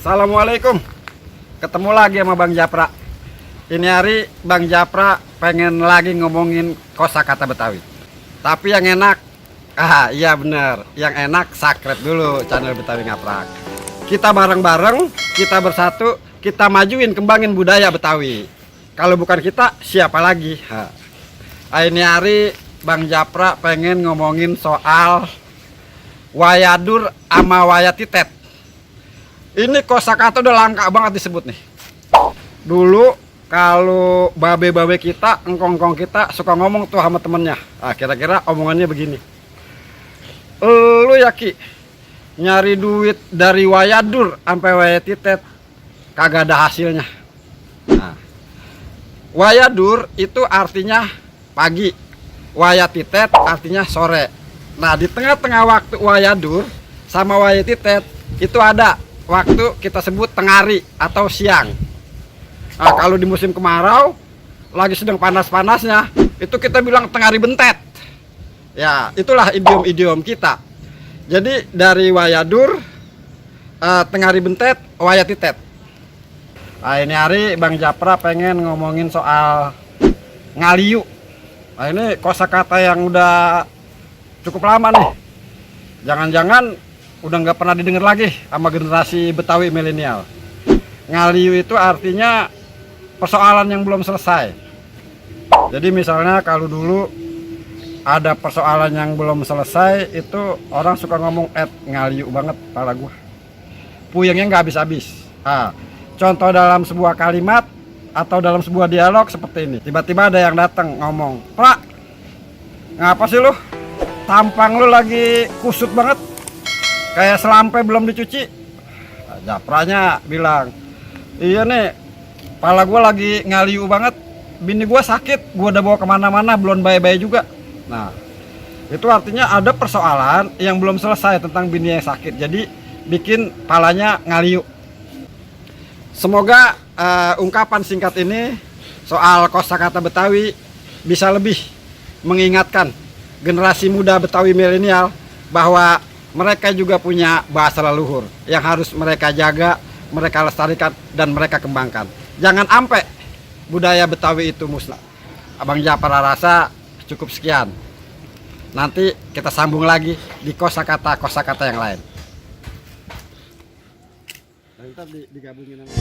Assalamualaikum. Ketemu lagi sama Bang Japra. Ini hari Bang Japra pengen lagi ngomongin kosakata Betawi. Tapi yang enak, iya bener, yang enak subscribe dulu channel Betawi Ngaprak. Kita bareng-bareng, kita bersatu, kita majuin, kembangin budaya Betawi. Kalau bukan kita, siapa lagi? Ini hari Bang Japra pengen ngomongin soal wayadur sama wayatitet. Ini kosakata udah langka banget disebut nih. Dulu kalau babe-babe kita, engkong-engkong kita suka ngomong tuh sama temennya. Kira-kira omongannya begini. Lu ya Ki, nyari duit dari wayadur sampai wayatitet kagak ada hasilnya. Wayadur itu artinya pagi, wayatitet artinya sore. Nah, di tengah-tengah waktu wayadur sama wayatitet itu ada waktu kita sebut tengari atau siang. Nah, kalau di musim kemarau lagi sedang panas-panasnya, itu kita bilang tengari bentet. Ya, itulah idiom-idiom kita. Jadi dari wayadur, tengari bentet, wayatitet. Nah, ini hari Bang Japra pengen ngomongin soal ngaliu. Nah, ini kosakata yang udah cukup lama nih. Jangan-jangan udah nggak pernah didengar lagi sama generasi Betawi milenial. Ngaliu itu artinya persoalan yang belum selesai. Jadi misalnya kalau dulu ada persoalan yang belum selesai, itu orang suka ngomong ngaliu banget pala gua, puyengnya nggak habis-habis. Contoh dalam sebuah kalimat atau dalam sebuah dialog seperti ini, tiba-tiba ada yang datang ngomong, "Pra, ngapa sih lu? Tampang lu lagi kusut banget, kayak selampe belum dicuci." Japranya bilang, "Iya nih, pala gue lagi ngaliu banget, bini gue sakit, gue udah bawa kemana-mana belum baik-baik juga." Nah, itu artinya ada persoalan yang belum selesai tentang bini yang sakit, jadi bikin palanya ngaliu. Semoga ungkapan singkat ini soal kosakata Betawi bisa lebih mengingatkan generasi muda Betawi milenial bahwa mereka juga punya bahasa leluhur yang harus mereka jaga, mereka lestarikan, dan mereka kembangkan. Jangan sampai budaya Betawi itu musnah. Abang Japra rasa cukup sekian. Nanti kita sambung lagi di kosakata yang lain. Ntar digabungin sama